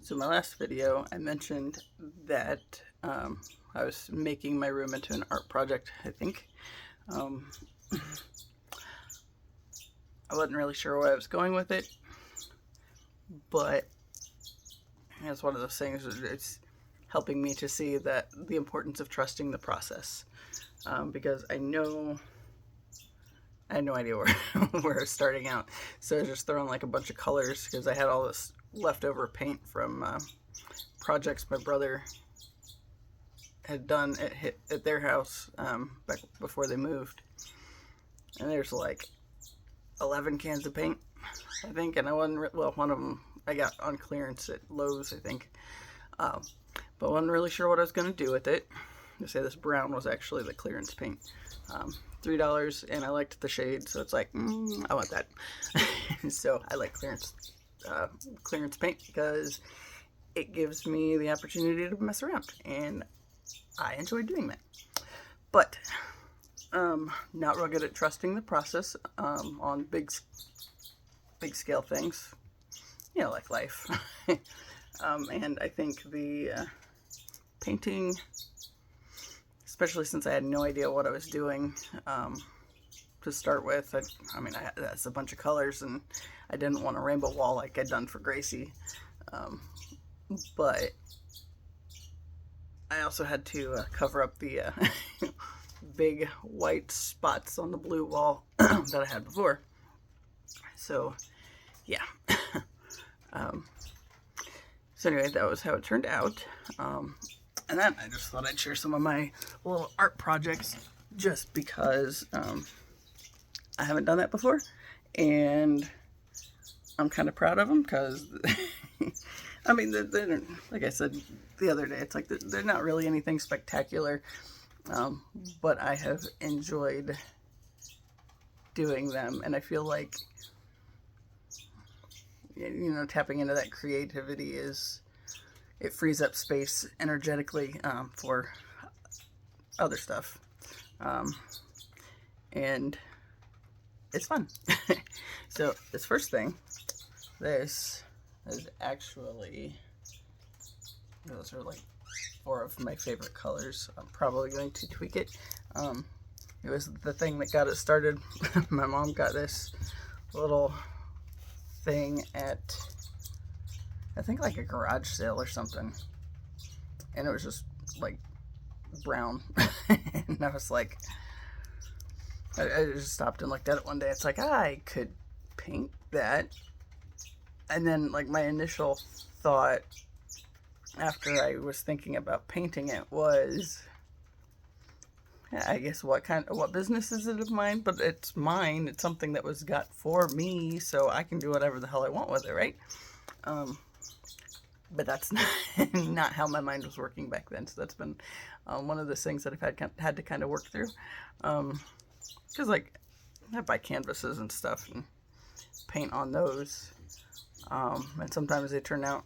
So my last video, I mentioned that I was making my room into an art project, I think. Um, I wasn't really sure where I was going with it, but it's one of those things, it's helping me to see that the importance of trusting the process. Because I had no idea where, where I was starting out. So I was just throwing like a bunch of colors because I had all this leftover paint from projects my brother had done at their house back before they moved. And there's like 11 cans of paint, I think. And I wasn't, well, one of them I got on clearance at Lowe's, I think. But I wasn't really sure what I was going to do with it. I say this brown was actually the clearance paint. $3, and I liked the shade, so it's like, I want that. So I like clearance paint because it gives me the opportunity to mess around, and I enjoy doing that. But not real good at trusting the process on big scale things, like life. And I think the painting, especially since I had no idea what I was doing to start with. I mean, that's a bunch of colors, and I didn't want a rainbow wall like I'd done for Gracie. But I also had to cover up the big white spots on the blue wall that I had before. So, yeah. So anyway, that was how it turned out. And then I just thought I'd share some of my little art projects just because I haven't done that before. And I'm kind of proud of them because, I mean, they're, like I said the other day, it's like they're not really anything spectacular. But I have enjoyed doing them. And I feel like, tapping into that creativity it frees up space energetically for other stuff. And it's fun. So this first thing, this is actually, those are like 4 of my favorite colors. I'm probably going to tweak it. It was the thing that got it started. My mom got this little thing at, I think, like a garage sale or something, and it was just like brown. And I was like, I just stopped and looked at it one day. It's like, I could paint that. And then, like, my initial thought after I was thinking about painting it was, I guess, what business is it of mine? But it's mine. It's something that was got for me, so I can do whatever the hell I want with it, right? But that's not how my mind was working back then. So that's been one of those things that I've had to kind of work through. Because, like, I buy canvases and stuff and paint on those. And sometimes they turn out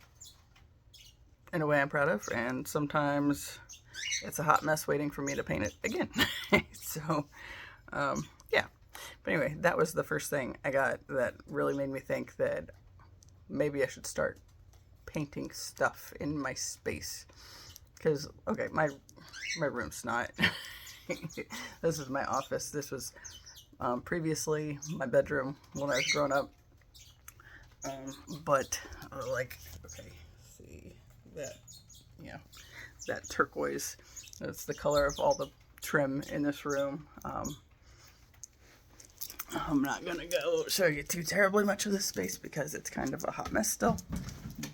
in a way I'm proud of. And sometimes it's a hot mess waiting for me to paint it again. So, yeah. But anyway, that was the first thing I got that really made me think that maybe I should start painting stuff in my space. Because, okay, my room's not. This is my office. This was previously my bedroom when I was growing up. But, like, okay, see that, that turquoise. That's the color of all the trim in this room. I'm not going to go show you too terribly much of this space because it's kind of a hot mess still.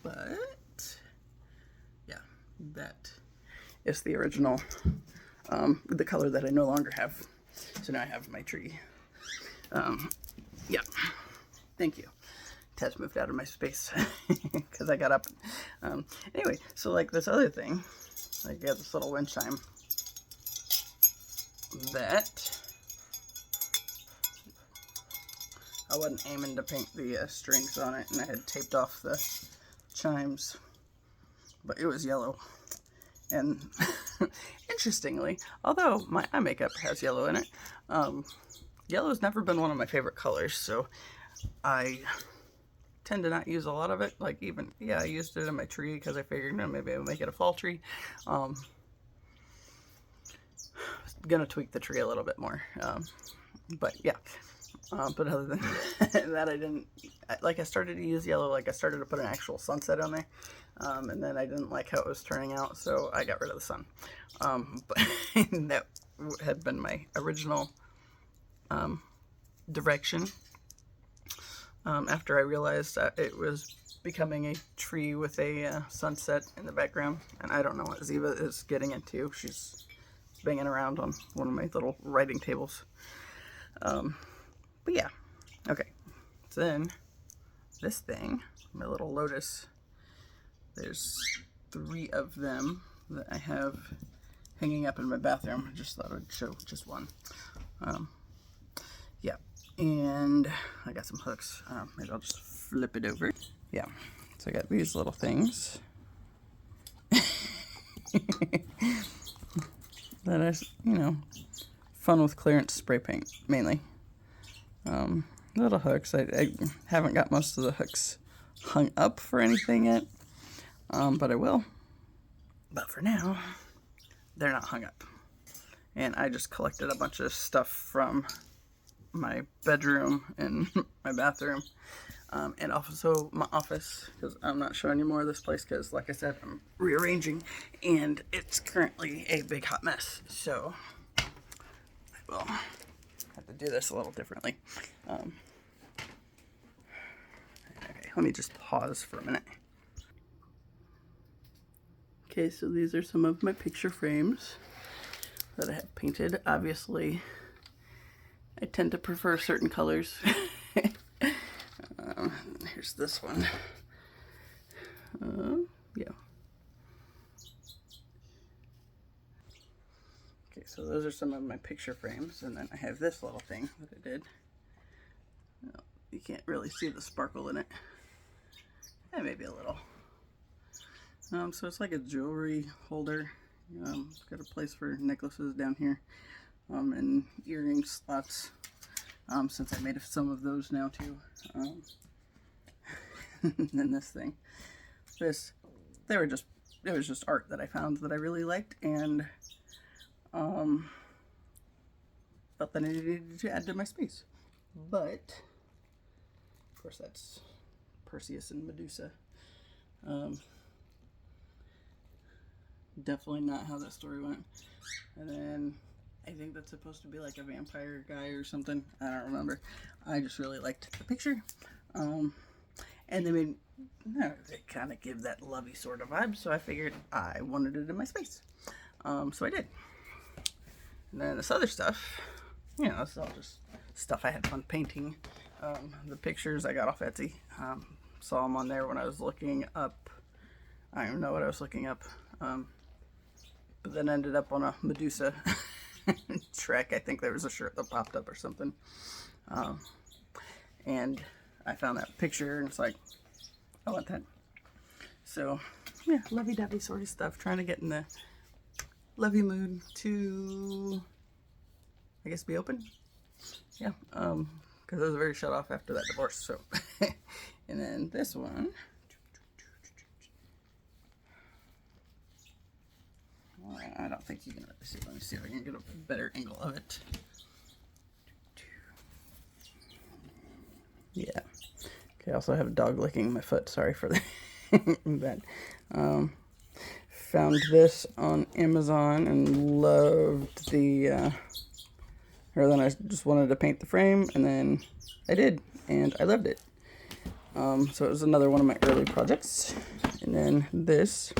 But, yeah, that is the original, the color that I no longer have. So now I have my tree. Yeah, thank you. Tess moved out of my space because I got up. Anyway, so like this other thing, I got this little wind chime that I wasn't aiming to paint the strings on it, and I had taped off the chimes, but it was yellow. And interestingly, although my eye makeup has yellow in it, yellow's never been one of my favorite colors, so I tend to not use a lot of it. Like even, yeah, I used it in my tree because I figured, maybe I'll make it a fall tree. Gonna tweak the tree a little bit more. But yeah. But other than that, I didn't, like, I started to use yellow, like I started to put an actual sunset on there. And then I didn't like how it was turning out, so I got rid of the sun. But that had been my original direction. After I realized that it was becoming a tree with a sunset in the background. And I don't know what Ziva is getting into. She's banging around on one of my little writing tables. But yeah, okay. So then this thing, my little lotus, there's 3 of them that I have hanging up in my bathroom. I just thought I'd show just one. Yeah, and I got some hooks. Maybe I'll just flip it over. Yeah, so I got these little things. That is, fun with clearance spray paint, mainly. Little hooks. I haven't got most of the hooks hung up for anything yet, but I will. But for now, they're not hung up. And I just collected a bunch of stuff from my bedroom and my bathroom, and also my office, because I'm not showing you more of this place because, like I said, I'm rearranging, and it's currently a big hot mess. So I will have to do this a little differently. Okay, let me just pause for a minute. Okay, so these are some of my picture frames that I have painted. Obviously, I tend to prefer certain colors. Here's this one. Yeah. Okay, so those are some of my picture frames, and then I have this little thing that I did. Well, you can't really see the sparkle in it. Maybe a little. So it's like a jewelry holder. It's got a place for necklaces down here, and earring slots. Since I made some of those now too. And then this thing. It was just art that I found that I really liked, and felt that I needed to add to my space. But of course that's Perseus and Medusa. Definitely not how that story went. And then I think that's supposed to be like a vampire guy or something. I don't remember. I just really liked the picture. And they kind of give that lovey sort of vibe, so I figured I wanted it in my space. So I did. And then this other stuff, this is all just stuff I had fun painting. The pictures I got off Etsy. Saw them on there when I was looking up, I don't even know what I was looking up. But then ended up on a Medusa Trek. I think there was a shirt that popped up or something. And I found that picture, and it's like, I want that. So, yeah, lovey-dovey sort of stuff. Trying to get in the lovey mood to, I guess, be open. Yeah, because I was very shut off after that divorce. So, and then this one. I don't think you can really see. Let me see if I can get a better angle of it. Yeah. Okay, I also have a dog licking my foot. Sorry for that. Found this on Amazon and loved the, or then I just wanted to paint the frame, and then I did, and I loved it. So it was another one of my early projects. And then this,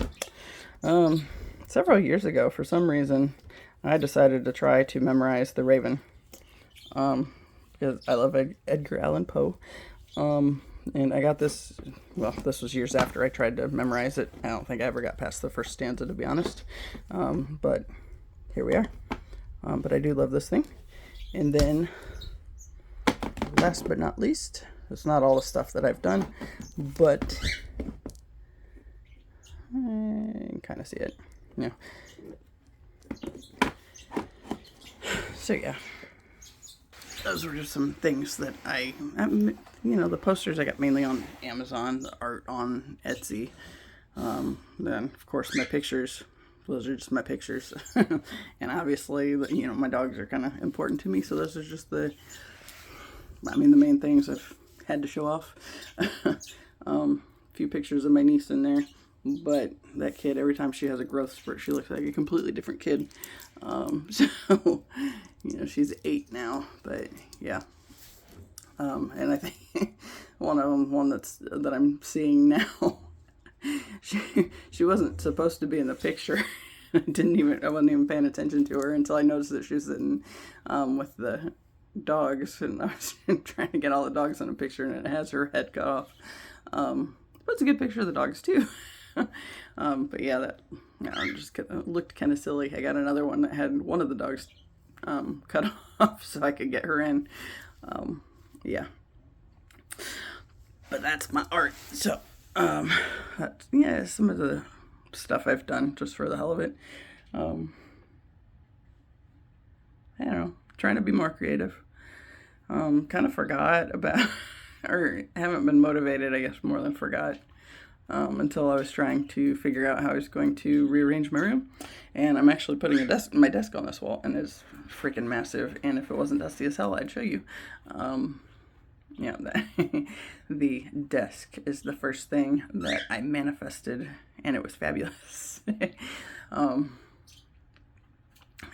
several years ago, for some reason, I decided to try to memorize The Raven, because I love Edgar Allan Poe. And I got this, well, this was years after I tried to memorize it. I don't think I ever got past the first stanza, to be honest. But here we are. But I do love this thing. And then, last but not least, it's not all the stuff that I've done, but you can kind of see it. Yeah. So yeah. those were just some things that you know, the posters I got mainly on Amazon, the art on Etsy. Then, of course, my pictures. Those are just my pictures. And obviously, you know, my dogs are kind of important to me, so those are just the main things I've had to show off. A few pictures of my niece in there. But that kid, every time she has a growth spurt, she looks like a completely different kid. So, you know, she's 8 now, but yeah. And I think one that I'm seeing now, she wasn't supposed to be in the picture. I wasn't even paying attention to her until I noticed that she was sitting with the dogs, and I was trying to get all the dogs in a picture, and it has her head cut off. But it's a good picture of the dogs too. But yeah, that just looked kind of silly. I got another one that had one of the dogs cut off so I could get her in. Yeah, but that's my art. So that's, yeah, some of the stuff I've done just for the hell of it. I don't know, trying to be more creative. Kind of forgot about, or haven't been motivated, I guess, more than forgot. Until I was trying to figure out how I was going to rearrange my room. And I'm actually putting my desk on this wall, and it's freaking massive. And if it wasn't dusty as hell, I'd show you. Yeah, the desk is the first thing that I manifested, and it was fabulous.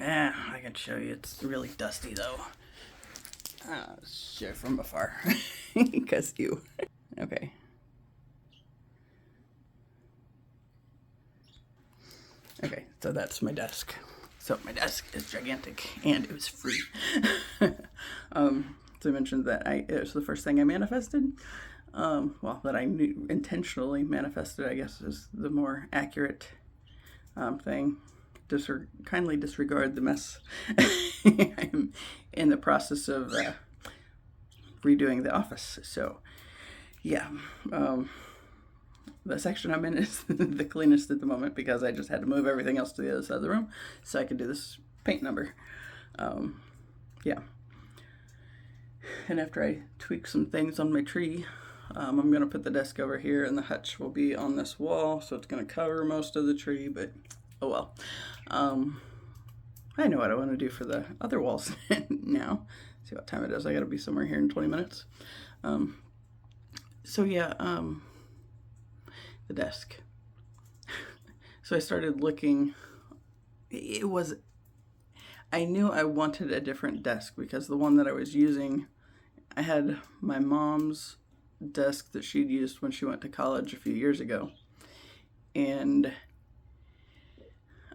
Yeah, I can show you. It's really dusty, though. Show from afar, because you. Okay. Okay, so that's my desk. So my desk is gigantic, and it was free. So I mentioned that it was the first thing I manifested. Well, that I intentionally manifested, I guess, is the more accurate thing. Kindly disregard the mess. I'm in the process of redoing the office. So, yeah. The section I'm in is the cleanest at the moment because I just had to move everything else to the other side of the room so I could do this paint number. Yeah. And after I tweak some things on my tree, I'm going to put the desk over here, and the hutch will be on this wall, so it's going to cover most of the tree, but oh well. I know what I want to do for the other walls now. See what time it is. I got to be somewhere here in 20 minutes. So yeah, the desk. So I started looking. I knew I wanted a different desk because the one that I was using, I had my mom's desk that she'd used when she went to college a few years ago. And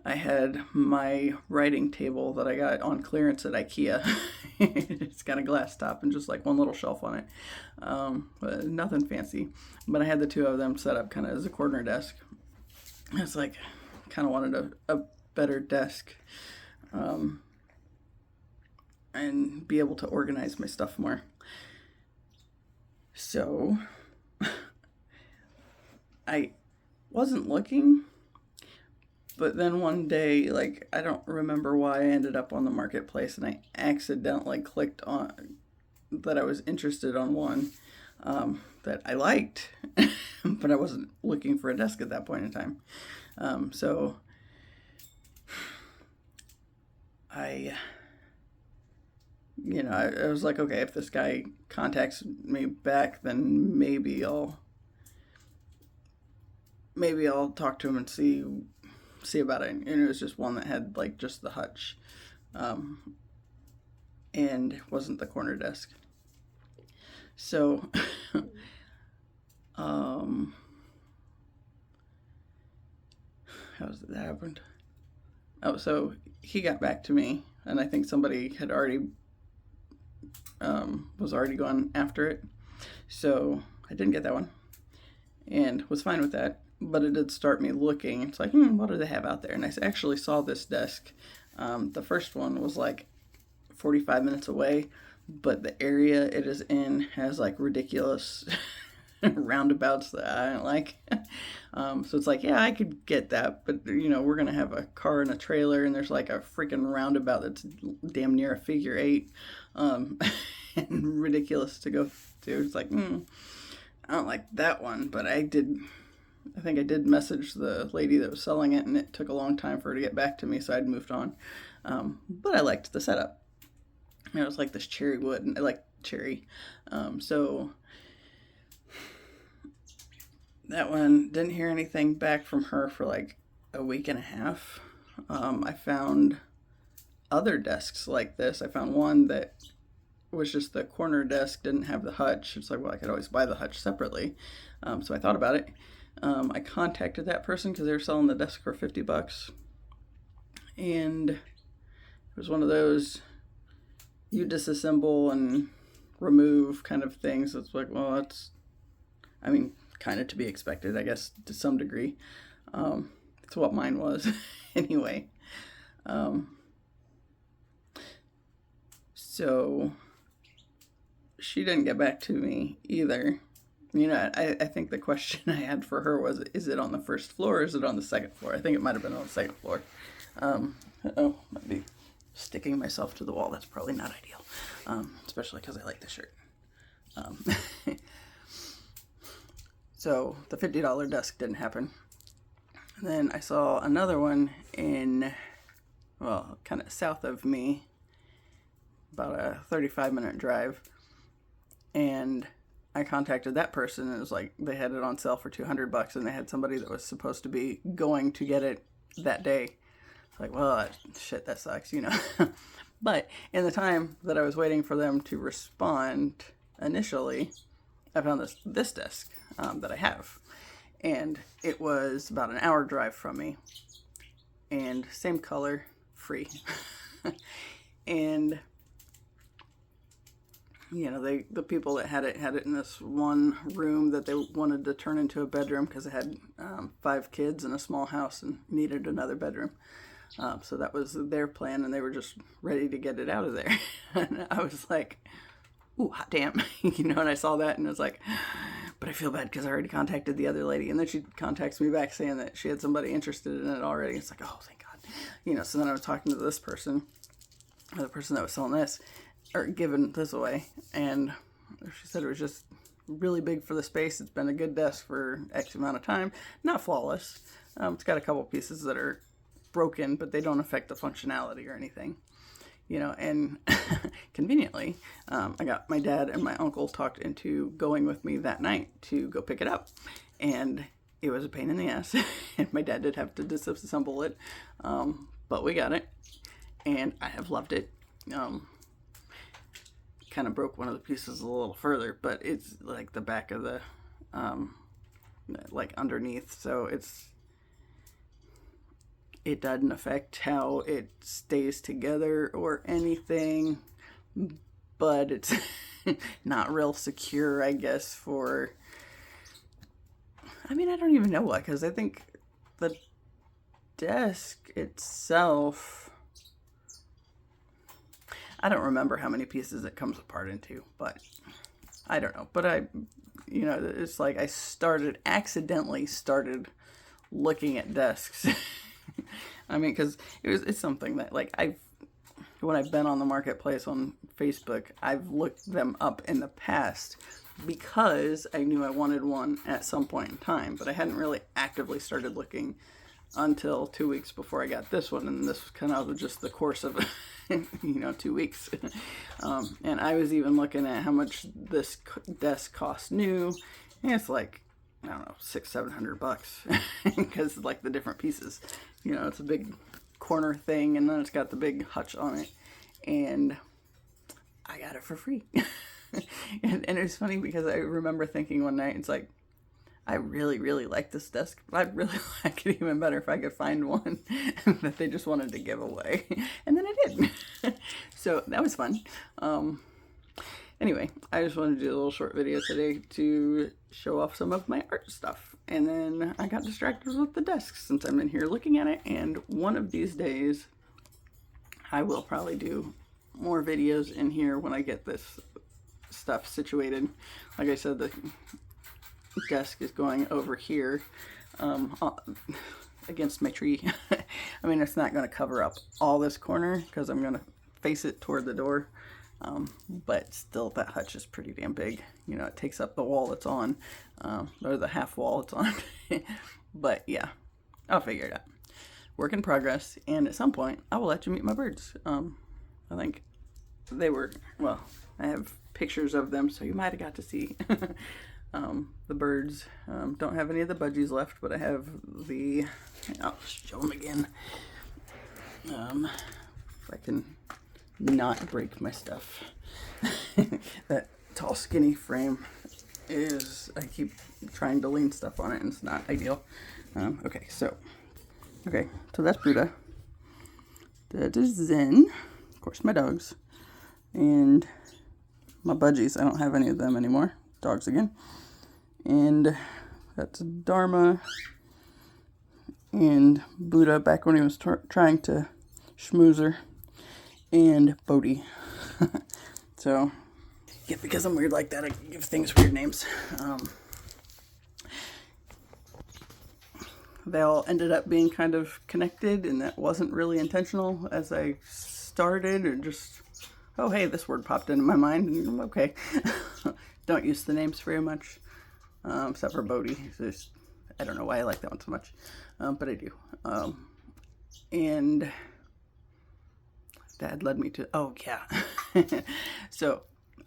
I had my writing table that I got on clearance at IKEA. It's got a glass top and just like one little shelf on it. But nothing fancy. But I had the two of them set up kind of as a corner desk. I was like, kind of wanted a better desk. And be able to organize my stuff more. So I wasn't looking, but then one day, like, I don't remember why I ended up on the marketplace, and I accidentally clicked on that I was interested on one that I liked, but I wasn't looking for a desk at that point in time. So I was like, okay, if this guy contacts me back, then maybe I'll talk to him and see about it. And it was just one that had like just the hutch, and wasn't the corner desk. So, how was it that happened? Oh, so he got back to me, and I think somebody had already was already going after it. So I didn't get that one and was fine with that, but it did start me looking. It's like, what do they have out there? And I actually saw this desk. The first one was like 45 minutes away, but the area it is in has like ridiculous roundabouts that I don't like. So it's like, yeah, I could get that, but you know, we're gonna have a car and a trailer, and there's like a freaking roundabout that's damn near a figure eight, and ridiculous to go to. It's like, I don't like that one, but I think I did message the lady that was selling it, and it took a long time for her to get back to me, so I'd moved on. But I liked the setup. It was like this cherry wood, and I like cherry. So that one, didn't hear anything back from her for like a week and a half. I found other desks like this. I found one that was just the corner desk, didn't have the hutch. It's like, well, I could always buy the hutch separately. So I thought about it. I contacted that person because they were selling the desk for $50. And it was one of those you disassemble and remove kind of things. It's like, well, that's, I mean, kind of to be expected, I guess, to some degree. It's what mine was anyway. So she didn't get back to me either. You know, I think the question I had for her was, is it on the first floor or is it on the second floor? I think it might have been on the second floor. Might be sticking myself to the wall. That's probably not ideal, especially because I like the shirt. So the $50 desk didn't happen. And then I saw another one in, well, kind of south of me, about a 35-minute drive. And I contacted that person, and it was like they had it on sale for $200, and they had somebody that was supposed to be going to get it that day. It's like, well, shit, that sucks, you know. But in the time that I was waiting for them to respond initially, I found this desk that I have, and it was about an hour drive from me, and same color, free. And you know, the people that had it in this one room that they wanted to turn into a bedroom because it had 5 kids and a small house and needed another bedroom. So that was their plan, and they were just ready to get it out of there. And I was like, ooh, hot damn. You know, and I saw that and I was like, but I feel bad because I already contacted the other lady. And then she contacts me back saying that she had somebody interested in it already. It's like, oh, thank God. You know, so then I was talking to this person, or the person that was selling this, or giving this away, and she said it was just really big for the space. It's been a good desk for X amount of time. Not flawless. It's got a couple pieces that are broken, but they don't affect the functionality or anything. You know, and conveniently, I got my dad and my uncle talked into going with me that night to go pick it up. And it was a pain in the ass. And my dad did have to disassemble it. But we got it. And I have loved it. Kind of broke one of the pieces a little further, but it's like the back of the like underneath, so it doesn't affect how it stays together or anything, but it's not real secure, I guess, for, I mean, I don't even know what, because I think the desk itself, I don't remember how many pieces it comes apart into, but I don't know. But you know, it's like I accidentally started looking at desks. I mean, because it's something that, like, when I've been on the marketplace on Facebook, I've looked them up in the past because I knew I wanted one at some point in time, but I hadn't really actively started looking until 2 weeks before I got this one, and this was kind of just the course of 2 weeks. And I was even looking at how much this desk costs new, and it's like, I don't know, $600-700 because like the different pieces, it's a big corner thing, and then it's got the big hutch on it, and I got it for free. and it was funny because I remember thinking one night, it's like, I really, really like this desk, but I'd really like it even better if I could find one that they just wanted to give away. And then I did. So that was fun. Anyway, I just wanted to do a little short video today to show off some of my art stuff. And then I got distracted with the desk since I'm in here looking at it. And one of these days, I will probably do more videos in here when I get this stuff situated. Like I said, desk is going over here against my tree. I mean, it's not going to cover up all this corner because I'm going to face it toward the door. But still, that hutch is pretty damn big. You know, it takes up the wall it's on, or the half wall it's on. But yeah, I'll figure it out. Work in progress, and at some point, I will let you meet my birds. I think they were, well, I have pictures of them, so you might have got to see the birds. Don't have any of the budgies left, but I have the, I'll show them again. If I can not break my stuff. That tall skinny frame is, I keep trying to lean stuff on it and it's not ideal. Okay, so that's Buddha. That is Zen, of course my dogs, and my budgies. I don't have any of them anymore. Dogs again. And that's Dharma and Buddha back when he was trying to schmooze her. And Bodhi. So, yeah, because I'm weird like that, I give things weird names. They all ended up being kind of connected, and that wasn't really intentional as I started, or just, oh, hey, this word popped into my mind, and I'm okay. Don't use the names very much, except for Bodhi. I don't know why I like that one so much, but I do. And Dad led me to, oh yeah. So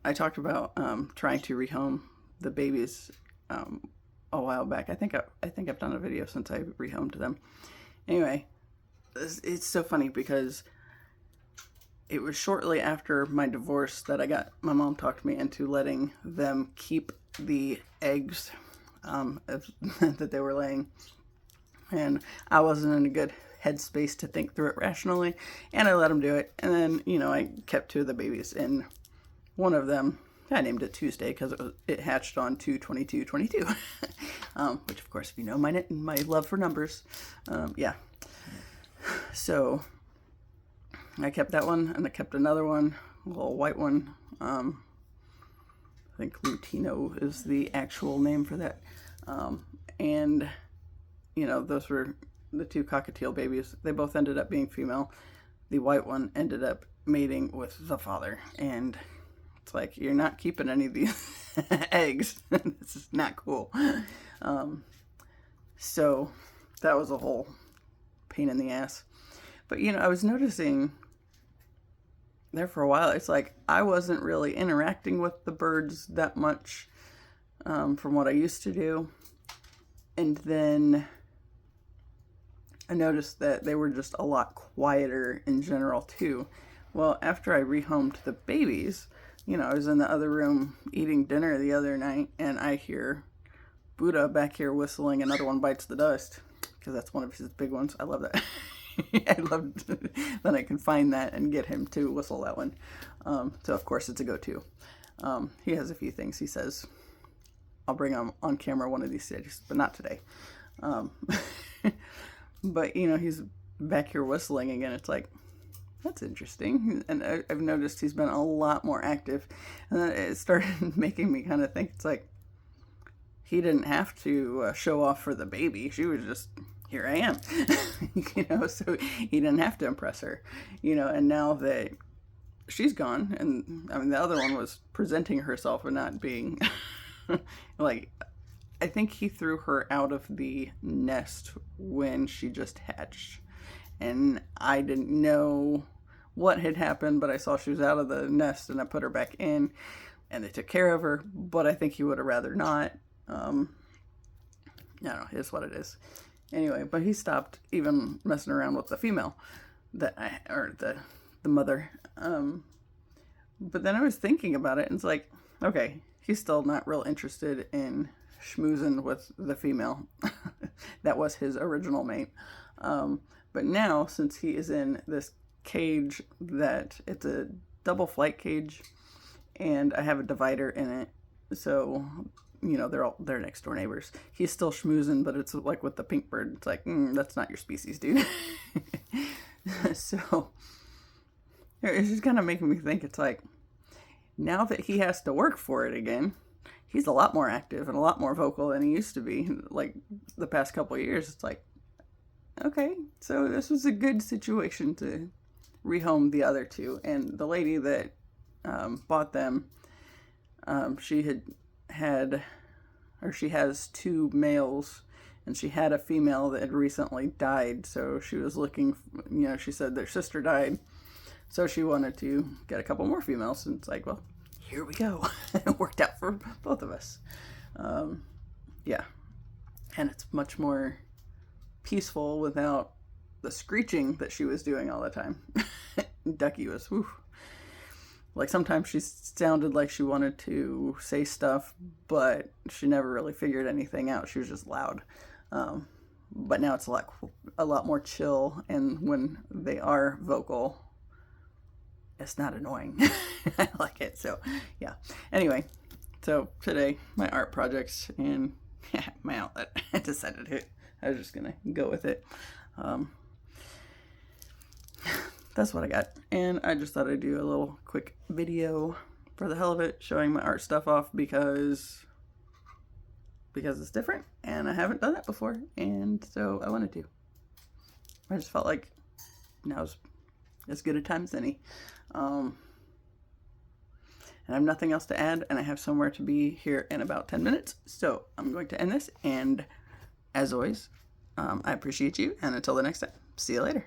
I talked about trying to rehome the babies a while back. I think I've done a video since I rehomed them. Anyway, it's so funny because it was shortly after my divorce that my mom talked me into letting them keep the eggs that they were laying. And I wasn't in a good headspace to think through it rationally, and I let them do it. And then, you know, I kept 2 of the babies, and one of them, I named it Tuesday because it hatched on 2/22/22, which of course, if you know my love for numbers, yeah. So I kept that one, and I kept another one, a little white one. I think Lutino is the actual name for that. And you know, those were the 2 cockatiel babies. They both ended up being female. The white one ended up mating with the father, and it's like, you're not keeping any of these eggs. This is not cool. So that was a whole pain in the ass. But you know, I was noticing there for a while, it's like I wasn't really interacting with the birds that much from what I used to do. And then I noticed that they were just a lot quieter in general too. Well, after I rehomed the babies, you know, I was in the other room eating dinner the other night, and I hear Buddha back here whistling Another One Bites the Dust, because that's one of his big ones. I love that. I love that I can find that and get him to whistle that one. So of course it's a go-to. He has a few things he says. I'll bring him on camera one of these days, but not today. But you know, he's back here whistling again. It's like, that's interesting. And I've noticed he's been a lot more active. And then it started making me kind of think, it's like, he didn't have to show off for the baby. She was just, here I am. You know, so he didn't have to impress her. You know, and now that she's gone, and I mean, the other one was presenting herself and not being like, I think he threw her out of the nest when she just hatched. And I didn't know what had happened, but I saw she was out of the nest, and I put her back in, and they took care of her. But I think he would have rather not. I don't know, it's what it is. Anyway, but he stopped even messing around with the female, or the mother. But then I was thinking about it, and it's like, okay, he's still not real interested in schmoozing with the female. That was his original mate. But now, since he is in this cage that it's a double flight cage, and I have a divider in it, so you know, they're next door neighbors. He's still schmoozing, but it's like with the pink bird. It's like, that's not your species, dude. So it's just kind of making me think, it's like, now that he has to work for it again, he's a lot more active and a lot more vocal than he used to be. Like the past couple of years, it's like, okay, so this was a good situation to rehome the other two. And the lady that bought them, she has two males, and she had a female that had recently died. So she was looking, she said their sister died, so she wanted to get a couple more females. And it's like, well, here we go. It worked out for both of us. Yeah, and it's much more peaceful without the screeching that she was doing all the time. Ducky was, whew. Like sometimes she sounded like she wanted to say stuff, but she never really figured anything out. She was just loud. But now it's a lot more chill, and when they are vocal, it's not annoying. I like it. So yeah. Anyway, so today my art projects and my outlet. I decided I was just gonna go with it. That's what I got, and I just thought I'd do a little quick video for the hell of it, showing my art stuff off because it's different and I haven't done it before, and so I wanted to. I just felt like now's as good a time as any. And I have nothing else to add, and I have somewhere to be here in about 10 minutes, so I'm going to end this, and as always, I appreciate you, and until the next time, see you later.